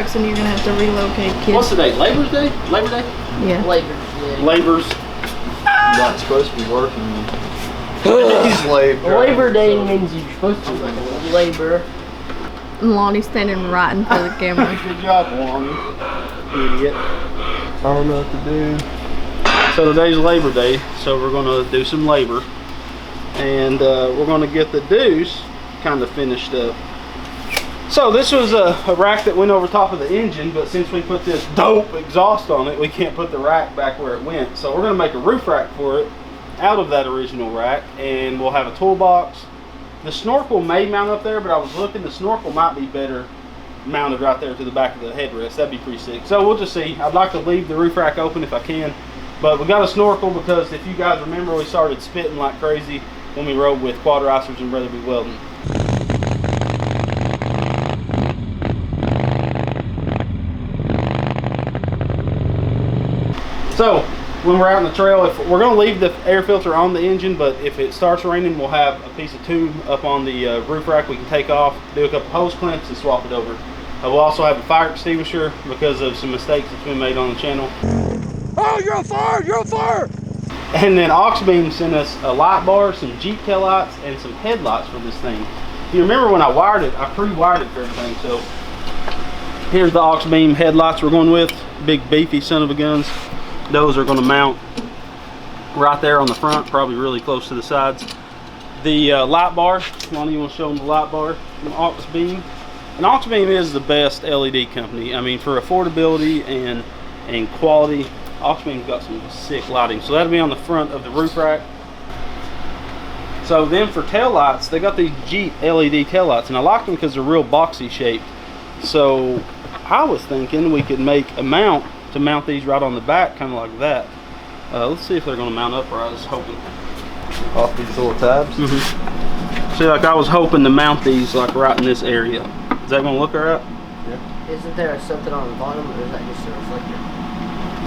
trucks and you're gonna have to relocate kids. What's the date? Labor's Day? Labor Day? Yeah. Labor's Day. Labor's. You're not supposed to be working. He's Labor Day means you're supposed to labor. And Lonnie's standing right in front of the camera. Good job, Lonnie. Idiot. I don't know what to do. So today's Labor Day, so we're gonna do some labor. And we're gonna get the Deuce kind of finished up. So this was a rack that went over top of the engine, but since we put this dope exhaust on it, we can't put the rack back where it went. So we're gonna make a roof rack for it out of that original rack, and we'll have a toolbox. The snorkel may mount up there, but I was looking, the snorkel might be better mounted right there to the back of the headrest. That'd be pretty sick. So we'll just see. I'd like to leave the roof rack open if I can, but we got a snorkel because if you guys remember, we started spitting like crazy when we rode with quad racers and Brotherby Welding. So when we're out in the trail, if we're going to leave the air filter on the engine, but if it starts raining, we'll have a piece of tube up on the roof rack we can take off, do a couple hose clamps and swap it over. We'll also have a fire extinguisher because of some mistakes that's been made on the channel. Oh, you're on fire! You're on fire! And then Auxbeam sent us a light bar, some Jeep tail lights, and some headlights for this thing. If you remember when I wired it, I pre-wired it for everything. So here's the Auxbeam headlights we're going with. Big beefy son of a guns. Those are going to mount right there on the front, probably really close to the sides. The light bar, Lonnie, you want to show them the light bar from Auxbeam? And Auxbeam is the best LED company. I mean, for affordability and quality, Auxbeam's got some sick lighting. So that'll be on the front of the roof rack. So then for tail lights, they got these Jeep LED tail lights, and I like them because they're real boxy shaped. So I was thinking we could make a mount to mount these right on the back, kind of like that. Let's see if they're going to mount up, or I was hoping. Off these little tabs? See, like I was hoping to mount these like right in this area. Is that going to look all right? Yeah. Isn't there something on the bottom, or is that just a reflector?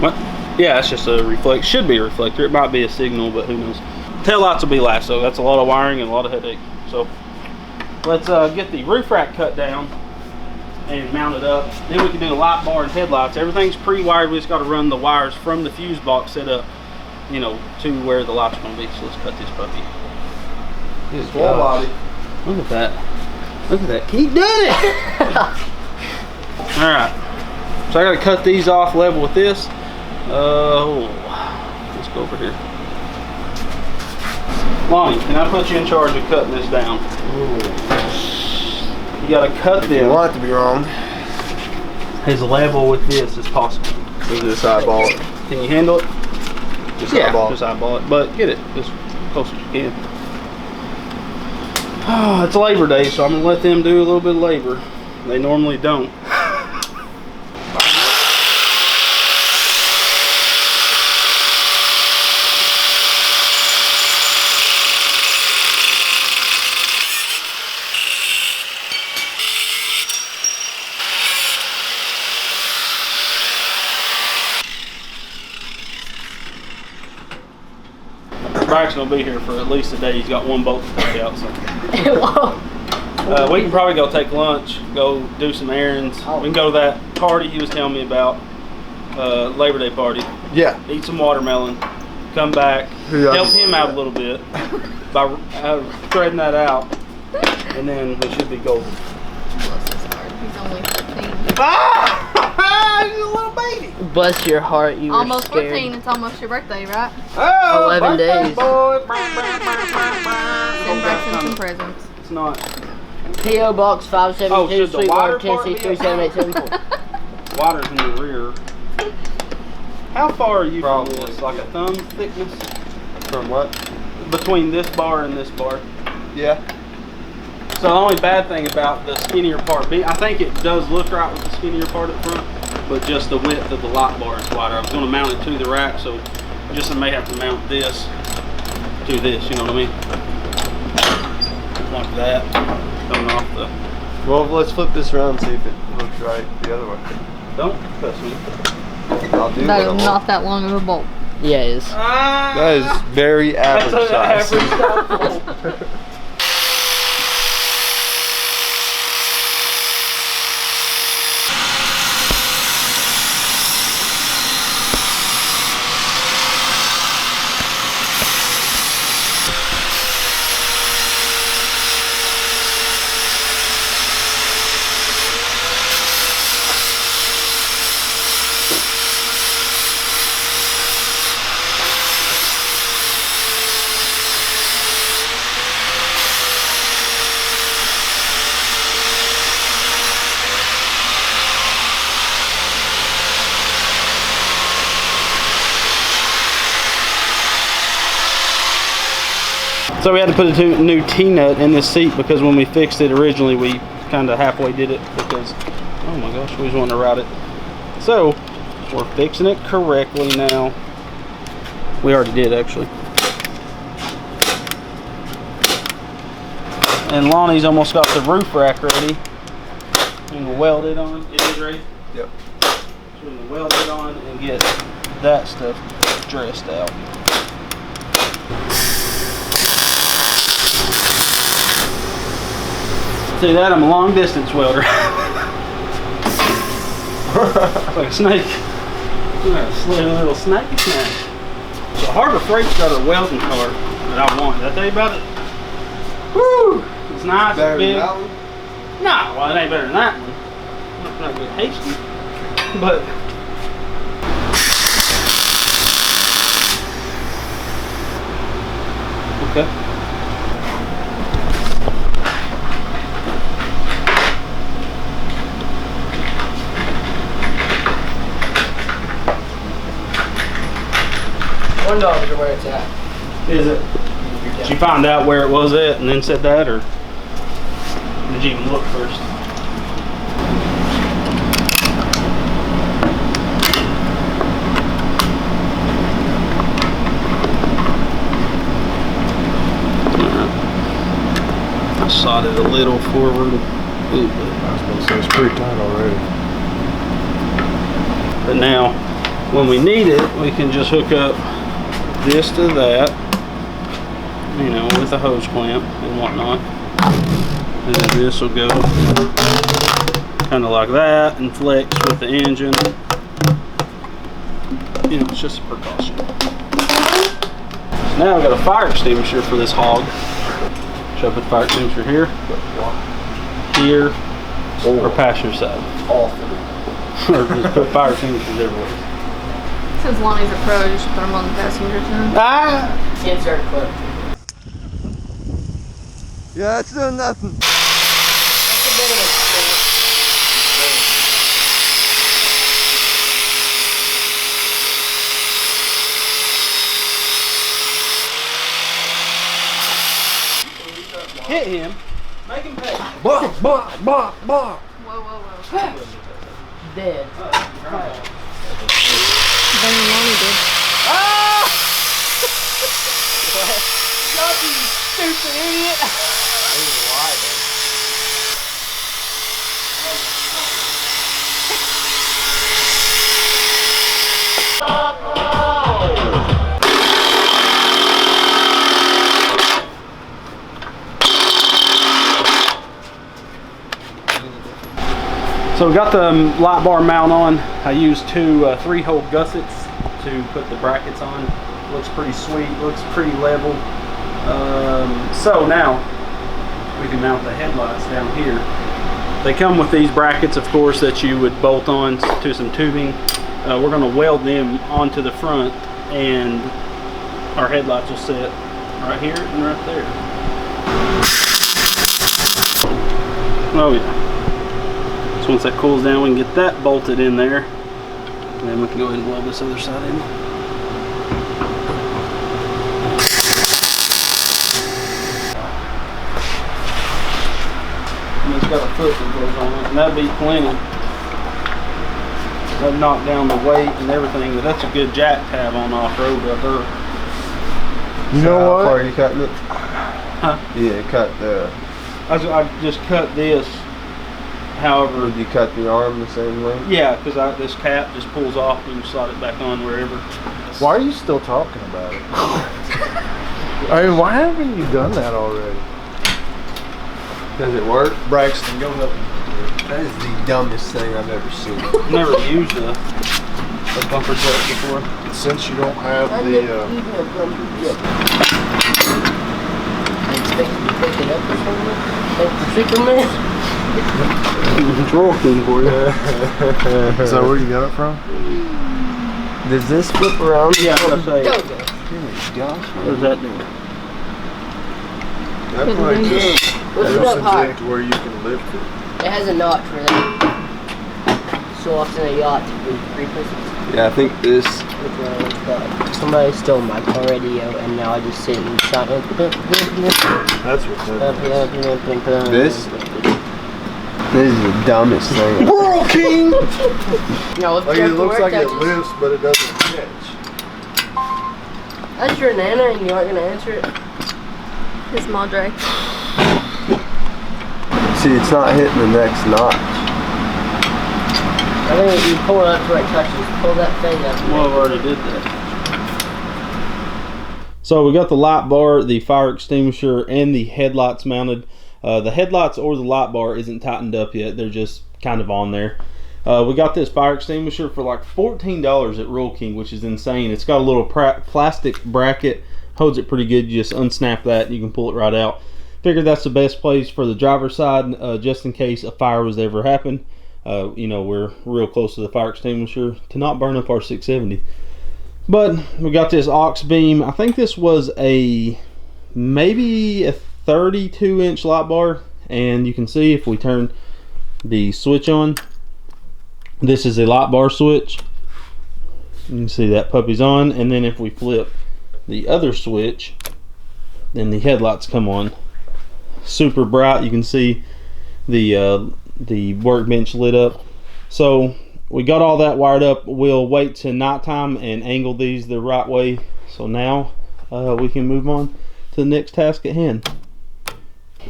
What? Yeah, it's just a reflect. Should be a reflector. It might be a signal, but who knows. Tail lights will be last, so that's a lot of wiring and a lot of headache. So let's get the roof rack cut down and mount it up. Then we can do the light bar and headlights. Everything's pre-wired. We just got to run the wires from the fuse box set up, you know, to where the lights are going to be. So let's cut this puppy. Just full body. Look at that. Look at that. Keep doing it. All right. So I got to cut these off level with this. Let's go over here. Lonnie, can I put you in charge of cutting this down? Ooh. You gotta cut them. You want it to be wrong. As level with this as possible. So just eyeball it. Can you handle it? Just Yeah, eyeball it. just eyeball it. But get it as close as you can. Oh, it's Labor Day, so I'm gonna let them do a little bit of labor. They normally don't. Frank's gonna be here for at least a day. He's got one bolt to take out. So. We can probably go take lunch, go do some errands. We can go to that party he was telling me about, Labor Day party. Yeah. Eat some watermelon, come back, help him out a little bit by threading that out, and then we should be golden. Bless his heart. He's only 14. Ah! He's a little baby. Bless your heart, you Almost were scared. 14. It's almost your birthday, right? Oh, 11 days. Boy. Send Braxton some presents. It's not. P.O. Box 572, should the Sweetwater, water part Tennessee be 37874. Water's in the rear. How far are you Probably. from this? Like a thumb thickness? From what? Between this bar and this bar. Yeah. So the only bad thing about the skinnier part, I think it does look right with the skinnier part up front, but just the width of the light bar is wider. I was going to mount it to the rack, so I just may have to mount this to this, you know what I mean? Like that, coming off the... Well, let's flip this around and see if it looks right the other way. Don't cuss me. I'll do That what I is not want. that long of a bolt. Yeah, it is. That is very average size. So we had to put a new T-nut in this seat because when we fixed it originally, we kind of halfway did it because, oh my gosh, we just wanted to route it. So we're fixing it correctly now. We already did actually. And Lonnie's almost got the roof rack ready. I'm gonna weld it on. It is ready? Yep. So we're gonna weld it on and get that stuff dressed out. See that? I'm a long distance welder. Like a snake. Like a slim little snake snake. So Harbor Freight's got a welding cart that I want. Did I tell you about it? Woo! It's nice, it's big. No, well, it ain't better than that one. It's not good hasty. But okay. $1 is where it's at. Is it? Did you find out where it was at and then said that, or did you even look first? I shot it a little forward. Ooh, I was gonna say it's pretty tight already. but now, when we need it, we can just hook up this to that, you know, with a hose clamp and whatnot. And then this will go kind of like that and flex with the engine. You know, it's just a precaution. So now I've got a fire extinguisher for this hog. Should I put the fire extinguisher here, here, or passenger side? All three. Or just put fire extinguishers everywhere. Since Lonnie's a pro, you should put him on the passenger side. Ah! Insert clip. Yeah, it's doing nothing. That's a bit of a Hit him. Make him pay. Bark, bark, bark, bark. Whoa, whoa, whoa. dead. Better than Lonnie did. Stop, you stupid idiot! So we got the light bar mount on. I used two 3-hole gussets to put the brackets on. Looks pretty sweet, looks pretty level. So now we can mount the headlights down here. They come with these brackets, of course, that you would bolt on to some tubing. We're going to weld them onto the front, and our headlights will sit right here and right there. Oh yeah. So once that cools down, we can get that bolted in there, and then we can go ahead and weld this other side in. And it's got a foot that goes on it, and that'd be plenty. That'd knock down the weight and everything, but that's a good jack to have on off-road right there. You know How what? far you cut it? Huh? Yeah, cut the. I just cut this, however. Did you cut the arm the same way? Yeah, because this cap just pulls off and you slide it back on wherever. Why are you still talking about it? I mean, why haven't you done that already? Does it work? Braxton, go up. That is the dumbest thing I've ever seen. Never used a bumper set before. Since you don't have I the. didn't even come to get. Expect you to pick it up or something? Like the Superman? It's rocking for you. Is that where you got it from? Does this flip around? Yeah, I'll say. Go, go. Oh my gosh. What does that do? That probably just What's it up loosens high? it to where you can lift it. It has a notch for that. So often a yacht to be 3 pistons. Yeah, I think this. Somebody stole my car radio, and now I just sit and shout. That's what's up. This is the dumbest thing. World King! Yeah, let's Like, check it the looks work like it edges. lifts, but it doesn't catch. That's your nana, and you aren't gonna answer it. His madre. See, it's not hitting the next notch. I think if you pull it up to where it touches, pull that thing up. Well, I've already did that. So we got the light bar, the fire extinguisher, and the headlights mounted. The headlights or the light bar isn't tightened up yet. They're just kind of on there. We got this fire extinguisher for like $14 at Rural King, which is insane. It's got a little plastic bracket, holds it pretty good. You just unsnap that and you can pull it right out. Figured that's the best place for the driver's side, just in case a fire was to ever happen. You know, we're real close to the fire extinguisher to not burn up our 670. But we got this aux beam. I think this was maybe a 32-inch light bar, and you can see if we turn the switch on, this is a light bar switch. You can see that puppy's on, and then if we flip the other switch, then the headlights come on. Super bright. You can see the workbench lit up. So we got all that wired up. We'll wait till nighttime and angle these the right way. So now we can move on to the next task at hand.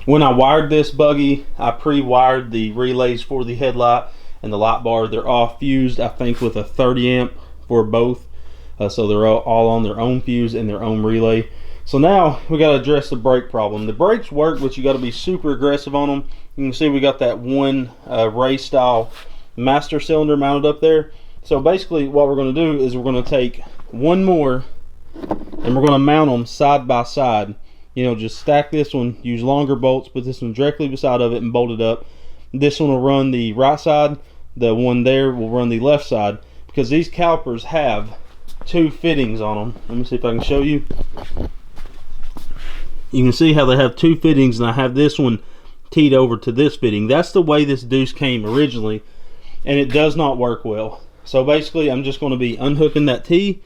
When I wired this buggy, I pre-wired the relays for the headlight and the light bar. They're all fused, I think, with a 30 amp for both. So they're all on their own fuse and their own relay. So now we got to address the brake problem. The brakes work, but you got to be super aggressive on them. You can see we got that one race style master cylinder mounted up there. So basically what we're going to do is we're going to take one more and we're going to mount them side by side. You know, just stack this one, use longer bolts, put this one directly beside of it and bolt it up. This one will run the right side, the one there will run the left side, because these calipers have two fittings on them. Let me see if I can show you. You can see how they have two fittings, and I have this one teed over to this fitting. That's the way this Deuce came originally, and it does not work well. So basically I'm just going to be unhooking that T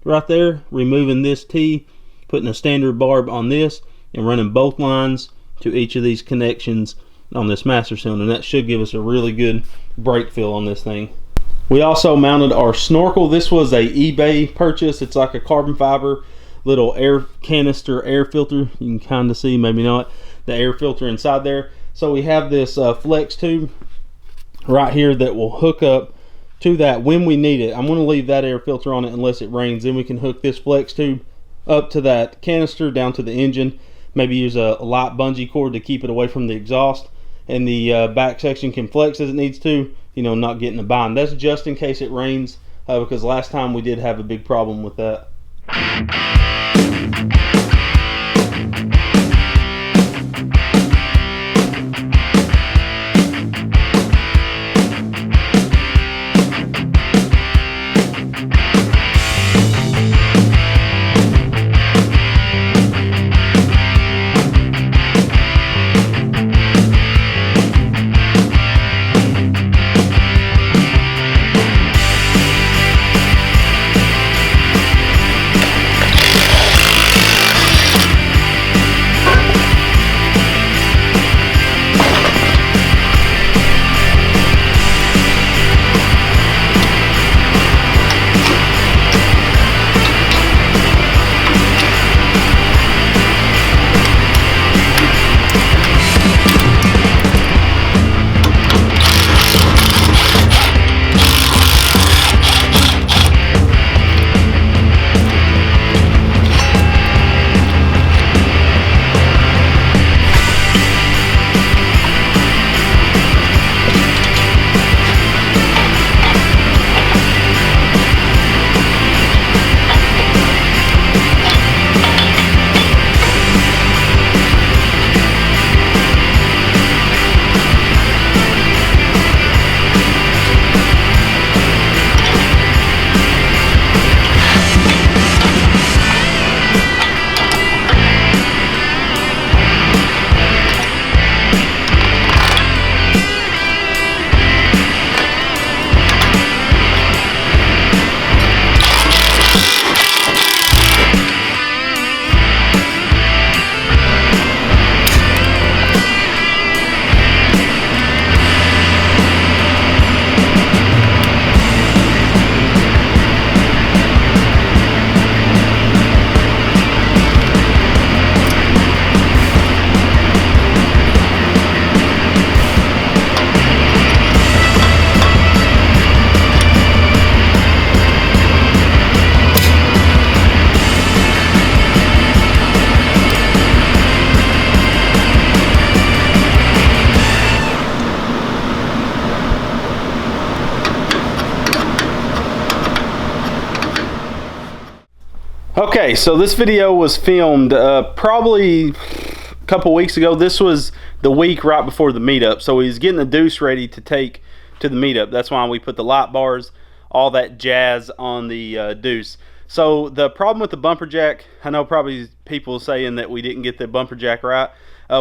right there, removing this T, putting a standard barb on this, and running both lines to each of these connections on this master cylinder, and that should give us a really good brake feel on this thing. We also mounted our snorkel. This was a eBay purchase. It's like a carbon fiber little air canister air filter. You can kind of see, maybe not, the air filter inside there. So we have this flex tube right here that will hook up to that when we need it. I'm going to leave that air filter on it unless it rains. Then we can hook this flex tube up to that canister down to the engine. Maybe use a light bungee cord to keep it away from the exhaust, and the back section can flex as it needs to, you know, not getting a bind. That's just in case it rains, because last time we did have a big problem with that. Okay, so this video was filmed probably a couple weeks ago. This was the week right before the meetup, so he's getting the Deuce ready to take to the meetup. That's why we put the light bars, all that jazz on the Deuce. So the problem with the bumper jack, I know probably people saying that we didn't get the bumper jack right.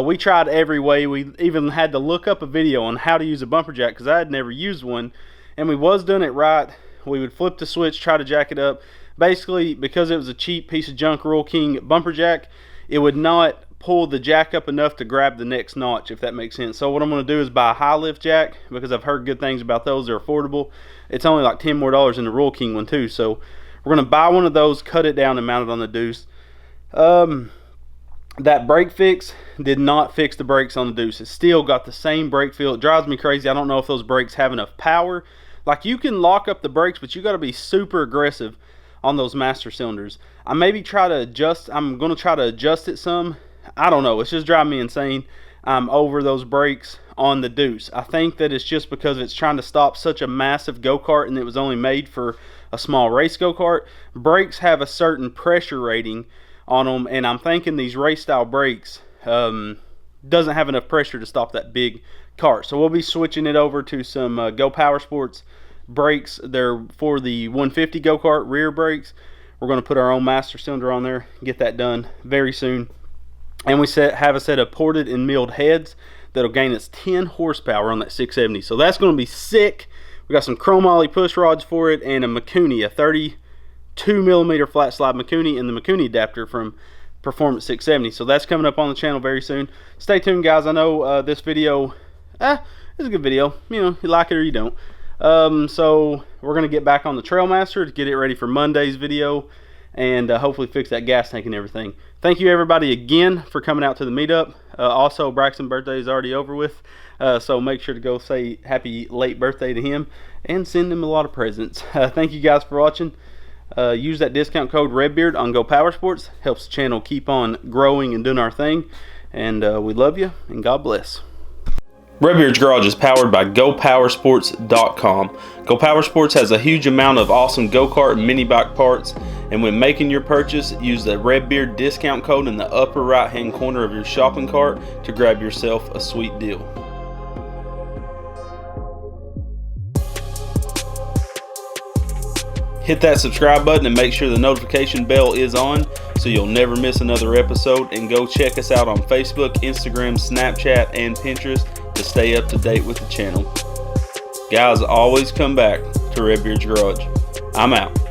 We tried every way. We even had to look up a video on how to use a bumper jack because I had never used one, and we was doing it right. We would flip the switch, try to jack it up. Basically, because it was a cheap piece of junk Royal King bumper jack, it would not pull the jack up enough to grab the next notch, if that makes sense. So what I'm going to do is buy a high lift jack, because I've heard good things about those. They're affordable. It's only like $10 more in the Royal King one too. So we're going to buy one of those, cut it down, and mount it on the Deuce. That brake fix did not fix the brakes on the Deuce. It still got the same brake feel. It drives me crazy. I don't know if those brakes have enough power. Like, you can lock up the brakes, but you got to be super aggressive on those master cylinders. I'm going to try to adjust it some. I don't know, it's just driving me insane. I'm over those brakes on the Deuce. I think that it's just because it's trying to stop such a massive go-kart, and it was only made for a small race go-kart. Brakes have a certain pressure rating on them, and I'm thinking these race style brakes doesn't have enough pressure to stop that big kart. So we'll be switching it over to some Go Power Sports brakes. They're for the 150 go-kart rear brakes. We're going to put our own master cylinder on there, get that done very soon. And we have a set of ported and milled heads that'll gain us 10 horsepower on that 670. So that's going to be sick. We got some chromoly push rods for it, and a Mikuni, a 32mm flat slide Mikuni, and the Mikuni adapter from Performance 670. So that's coming up on the channel very soon. Stay tuned, guys. I know this video, it's a good video. You know, you like it or you don't. So we're going to get back on the Trailmaster to get it ready for Monday's video, and hopefully fix that gas tank and everything. Thank you everybody again for coming out to the meetup. Also, Braxton's birthday is already over with, so make sure to go say happy late birthday to him and send him a lot of presents. Thank you guys for watching. Use that discount code REDBEARD on Go Power Sports. Helps the channel keep on growing and doing our thing. And we love you, and God bless. Redbeard's Garage is powered by GoPowersports.com. Go Power Sports has a huge amount of awesome go-kart and mini bike parts, and when making your purchase, use the Redbeard discount code in the upper right hand corner of your shopping cart to grab yourself a sweet deal. Hit that subscribe button and make sure the notification bell is on so you'll never miss another episode, and go check us out on Facebook, Instagram, Snapchat, and Pinterest to stay up to date with the channel. Guys, always come back to Redbeard's Garage. I'm out.